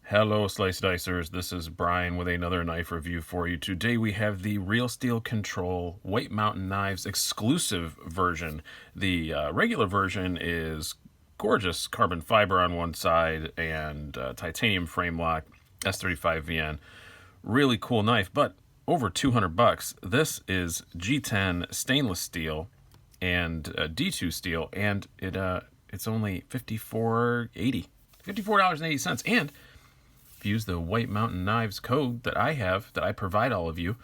Hello, Slicey Dicers. This is Brian with another knife review for you. Today we have the Real Steel Control White Mountain Knives exclusive version. The regular version is gorgeous carbon fiber on one side and titanium frame lock, S35VN. Really cool knife, but over 200 bucks. This is G10 stainless steel and D2 steel, and it's only $54.80. $54.80. And if you use the White Mountain Knives code that I provide all of you,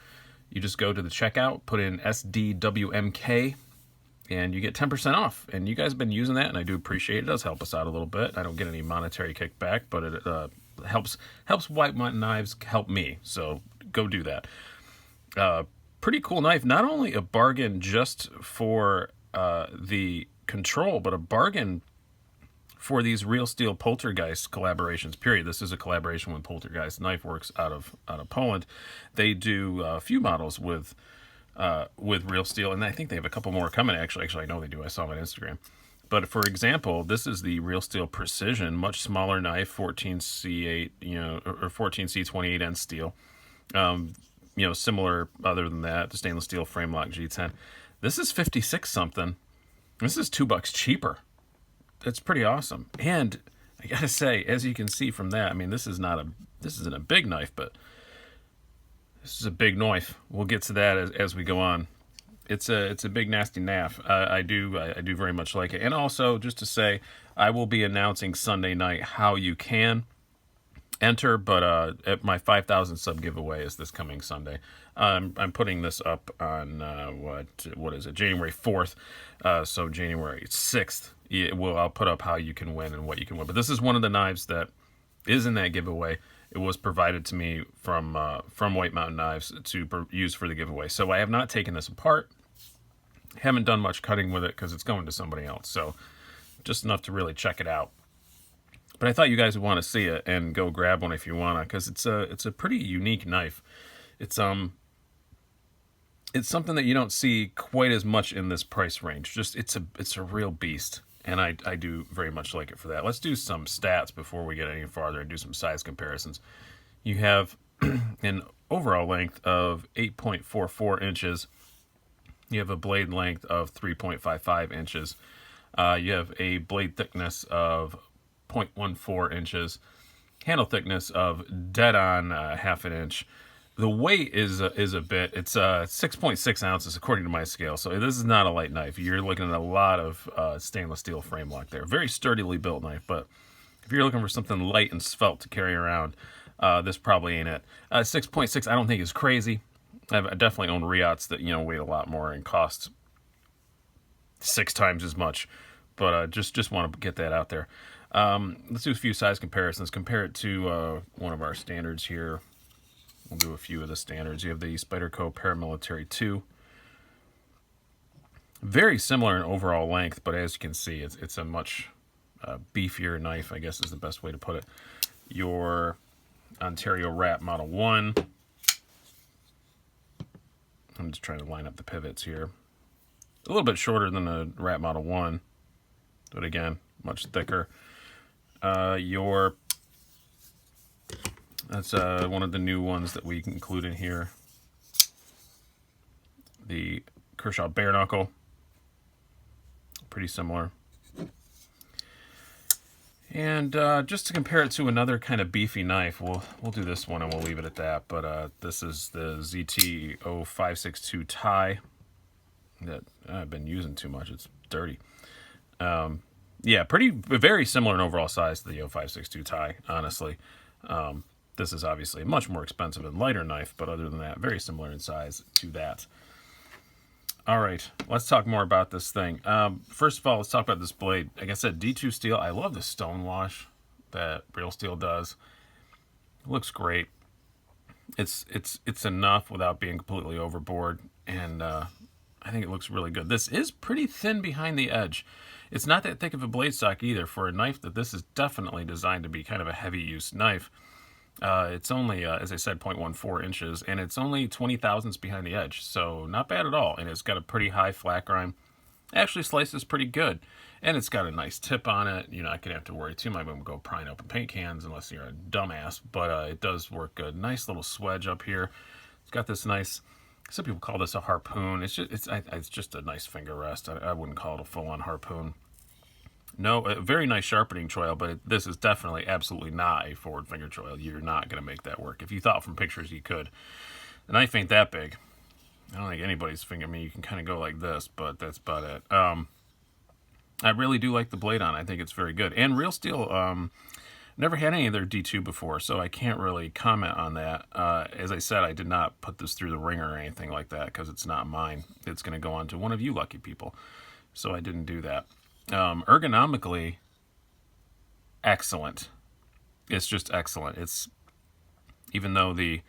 you just go to the checkout, put in SDWMK, and you get 10% off. And you guys have been using that, and I do appreciate it. It does help us out a little bit. I don't get any monetary kickback, but it helps White Mountain Knives help me. So go do that. Pretty cool knife. Not only a bargain just for the control, but a bargain for these Real Steel Poltergeist collaborations, period. This is a collaboration with Poltergeist Knife Works out of Poland. They do a few models with Real Steel, and I think they have a couple more coming, actually. Actually, I know they do. I saw them on Instagram. But for example, this is the Real Steel Precision, much smaller knife, 14C8, or 14C28N steel. Similar other than that, the stainless steel frame lock G10. This is 56 something. This is $2 cheaper. That's pretty awesome. And I gotta say, as you can see from that, I mean, this isn't a big knife, but this is a big knife. We'll get to that as we go on. It's a big nasty naff. I do very much like it. And also, just to say, I will be announcing Sunday night how you can enter, but at my 5,000 sub giveaway is this coming Sunday. I'm putting this up on what is it, January 4th, so January 6th. I'll put up how you can win and what you can win. But this is one of the knives that is in that giveaway. It was provided to me from White Mountain Knives to use for the giveaway. So I have not taken this apart. Haven't done much cutting with it because it's going to somebody else. So just enough to really check it out. But I thought you guys would want to see it and go grab one if you want to, because it's a pretty unique knife. It's something that you don't see quite as much in this price range. Just it's a real beast. And I do very much like it for that. Let's do some stats before we get any farther and do some size comparisons. You have an overall length of 8.44 inches. You have a blade length of 3.55 inches. You have a blade thickness of 0.14 inches. Handle thickness of dead on half an inch. The weight is a bit. It's 6.6 ounces according to my scale. So this is not a light knife. You're looking at a lot of stainless steel frame lock there. Very sturdily built knife. But if you're looking for something light and svelte to carry around, this probably ain't it. 6.6 I don't think is crazy. I definitely own Riots that weigh a lot more and cost 6 times as much. But just want to get that out there. Let's do a few size comparisons. Compare it to one of our standards here. We'll do a few of the standards. You have the Spyderco Paramilitary 2. Very similar in overall length, but as you can see, it's a much beefier knife, I guess is the best way to put it. Your Ontario Rat Model 1. I'm just trying to line up the pivots here. A little bit shorter than the Rat Model 1, but again, much thicker. That's one of the new ones that we include in here. The Kershaw Bare Knuckle. Pretty similar. And just to compare it to another kind of beefy knife, we'll do this one and we'll leave it at that. But this is the ZT-0562 Tie that I've been using too much. It's dirty. Yeah, very similar in overall size to the 0562 Tie, honestly. This is obviously a much more expensive and lighter knife, but other than that, very similar in size to that. All right, let's talk more about this thing. First of all, let's talk about this blade. Like I said, D2 steel. I love the stone wash that Real Steel does. It looks great. It's enough without being completely overboard, and I think it looks really good. This is pretty thin behind the edge. It's not that thick of a blade stock either for a knife that this is definitely designed to be kind of a heavy use knife. It's only, as I said, 0.14 inches, and it's only 20 thousandths behind the edge, so not bad at all. And it's got a pretty high flat grind. actually slices pretty good. And it's got a nice tip on it. You're not going to have to worry too much about go prying open paint cans unless you're a dumbass. But it does work good. Nice little swedge up here. It's got this nice, some people call this a harpoon. It's just a nice finger rest. I wouldn't call it a full-on harpoon. No, a very nice sharpening choil, but this is definitely absolutely not a forward finger choil. You're not going to make that work. If you thought from pictures you could. The knife ain't that big. I don't think anybody's finger. I mean, you can kind of go like this, but that's about it. I really do like the blade on. I think it's very good. And Real Steel, never had any of their D2 before, so I can't really comment on that. As I said, I did not put this through the ringer or anything like that because it's not mine. It's going to go on to one of you lucky people. So I didn't do that. Ergonomically, excellent. It's just excellent. It's, even though the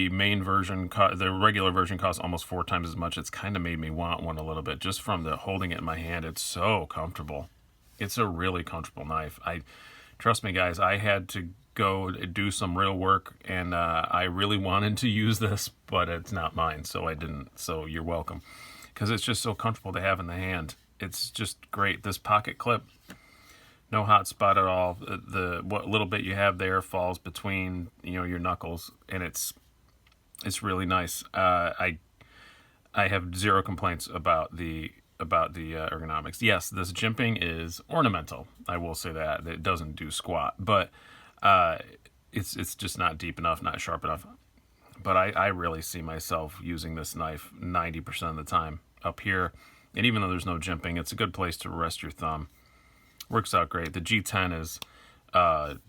main version, the regular version costs almost 4 times as much, it's kind of made me want one a little bit just from the holding it in my hand. It's so comfortable. It's a really comfortable knife. Trust me, guys, I had to go do some real work, and I really wanted to use this, but it's not mine, so I didn't. So you're welcome, because it's just so comfortable to have in the hand. It's just great. This pocket clip, no hot spot at all. What little bit you have there falls between your knuckles, and it's really nice. I have zero complaints about the ergonomics. Yes, this jimping is ornamental. I will say that it doesn't do squat, but it's just not deep enough, not sharp enough. But I really see myself using this knife 90% of the time up here. And even though there's no jimping, it's a good place to rest your thumb. Works out great. The G10 is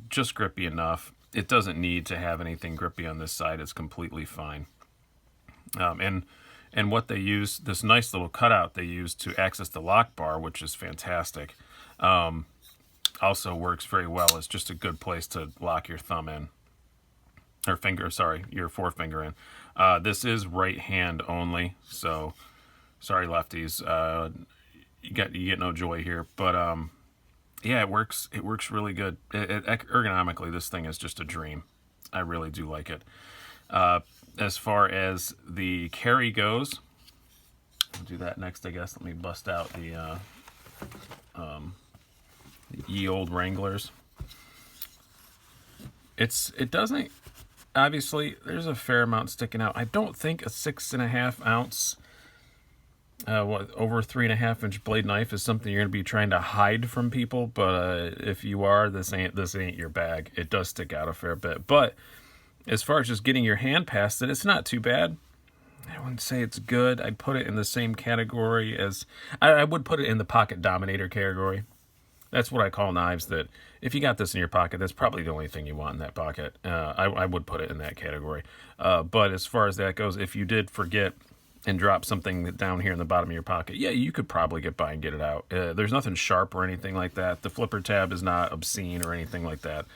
just grippy enough. It doesn't need to have anything grippy on this side. It's completely fine. And what they use, this nice little cutout they use to access the lock bar, which is fantastic, also works very well. It's just a good place to lock your thumb in. Or your forefinger in. This is right hand only, so sorry lefties, you get no joy here. But yeah, it works really good. Ergonomically, this thing is just a dream. I really do like it. As far as the carry goes, I'll do that next, I guess. Let me bust out the ye old Wranglers. It doesn't, obviously there's a fair amount sticking out. I don't think a 6.5 ounce over 3.5 inch blade knife is something you're going to be trying to hide from people, but if you are, this ain't your bag. It does stick out a fair bit, but as far as just getting your hand past it, it's not too bad. I wouldn't say it's good. I'd put it in the same category as, I would put it in the pocket dominator category. That's what I call knives that if you got this in your pocket, that's probably the only thing you want in that pocket. I would put it in that category. But as far as that goes, if you did forget and drop something down here in the bottom of your pocket, yeah, you could probably get by and get it out. There's nothing sharp or anything like that. The flipper tab is not obscene or anything like that.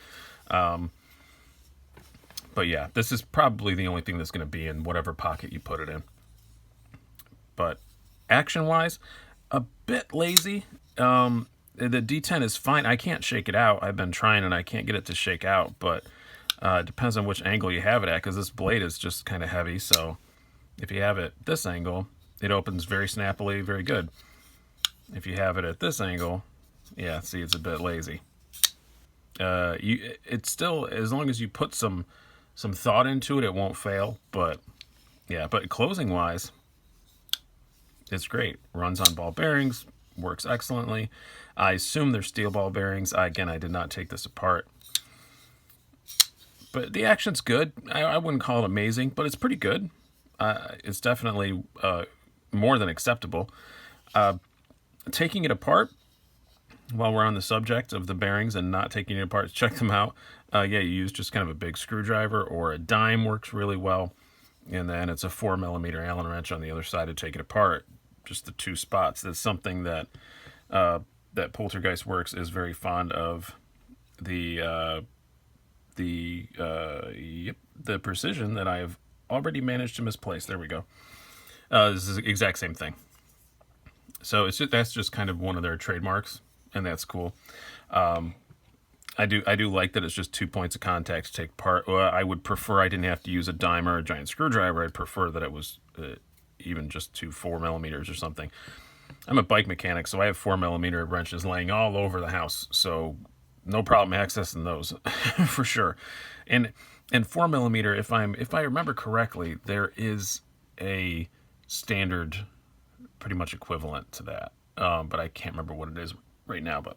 But yeah, this is probably the only thing that's going to be in whatever pocket you put it in. But action-wise, a bit lazy. The D10 is fine. I can't shake it out. I've been trying and I can't get it to shake out. But it depends on which angle you have it at, because this blade is just kind of heavy. So if you have it this angle, it opens very snappily, very good. If you have it at this angle, yeah, see, it's a bit lazy. It's still, as long as you put some thought into it, it won't fail. But yeah, but closing wise, it's great. Runs on ball bearings, works excellently. I assume they're steel ball bearings. Again, I did not take this apart. But the action's good. I wouldn't call it amazing, but it's pretty good. It's definitely more than acceptable. Taking it apart, while we're on the subject of the bearings and not taking it apart, check them out. Yeah, you use just kind of a big screwdriver, or a dime works really well. And then it's a 4mm Allen wrench on the other side to take it apart. Just the two spots. That's something that that Poltergeist Works is very fond of. The precision that I've already managed to misplace. There we go. This is the exact same thing. So that's just kind of one of their trademarks, and that's cool. I do like that it's just 2 points of contact to take apart. Well, I would prefer I didn't have to use a dime or a giant screwdriver. I'd prefer that it was even just 4mm or something. I'm a bike mechanic, so I have 4mm wrenches laying all over the house. So no problem accessing those for sure. And 4mm, if I remember correctly, there is a standard, pretty much equivalent to that. But I can't remember what it is right now. But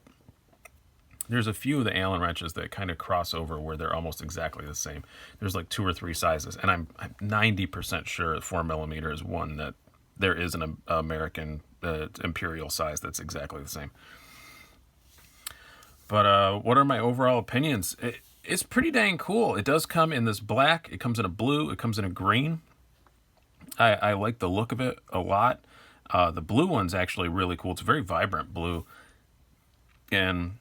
there's a few of the Allen wrenches that kind of cross over where they're almost exactly the same. There's like 2 or 3 sizes, and I'm 90% sure 4mm is one that there is an American imperial size that's exactly the same. But what are my overall opinions? It's pretty dang cool. It does come in this black. It comes in a blue. It comes in a green. I like the look of it a lot. The blue one's actually really cool. It's a very vibrant blue. And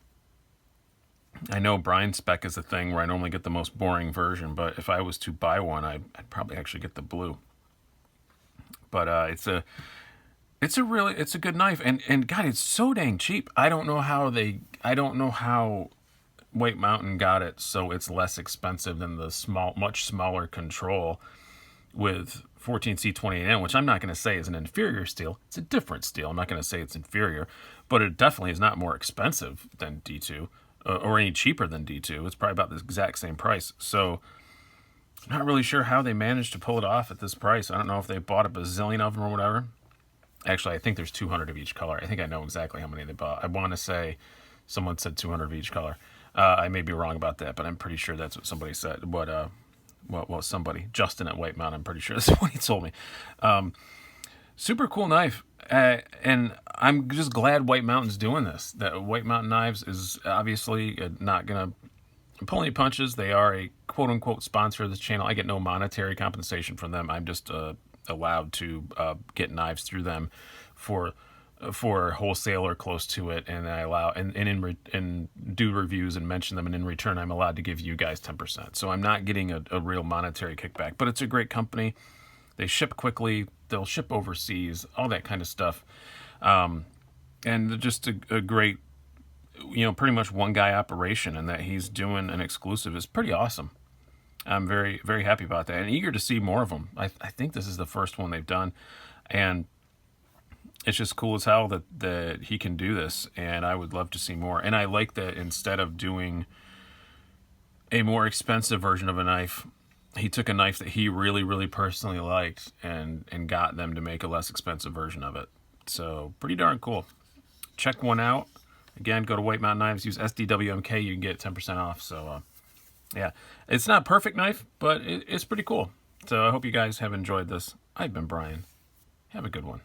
I know Brian spec is a thing where I normally get the most boring version, but if I was to buy one, I'd probably actually get the blue. But it's a good knife, and God, it's so dang cheap. I don't know how White Mountain got it so it's less expensive than the much smaller Control with 14C28N, which I'm not going to say is an inferior steel. It's a different steel. I'm not going to say it's inferior, but it definitely is not more expensive than D2 or any cheaper than D2. It's probably about the exact same price. So I'm not really sure how they managed to pull it off at this price. I don't know if they bought a bazillion of them or whatever. Actually, I think there's 200 of each color. I think I know exactly how many they bought. I want to say someone said 200 of each color. I may be wrong about that, but I'm pretty sure that's what somebody said. Well, somebody, Justin at White Mountain, I'm pretty sure that's what he told me. Super cool knife. And I'm just glad White Mountain's doing this. That White Mountain Knives is obviously not going to pull any punches. They are a quote-unquote sponsor of this channel. I get no monetary compensation from them. I'm just allowed to get knives through them for wholesale or close to it, and I allow and do reviews and mention them, and in return I'm allowed to give you guys 10%. So I'm not getting a real monetary kickback, but it's a great company. They ship quickly, they'll ship overseas, all that kind of stuff, and just a great, pretty much one guy operation, and that he's doing an exclusive is pretty awesome. I'm very, very happy about that and eager to see more of them. I think this is the first one they've done, and it's just cool as hell that he can do this, and I would love to see more. And I like that instead of doing a more expensive version of a knife, he took a knife that he really, really personally liked and got them to make a less expensive version of it. So pretty darn cool. Check one out. Again, go to White Mountain Knives, use SDWMK, you can get 10% off. So yeah, it's not a perfect knife, but it's pretty cool. So I hope you guys have enjoyed this. I've been Brian. Have a good one.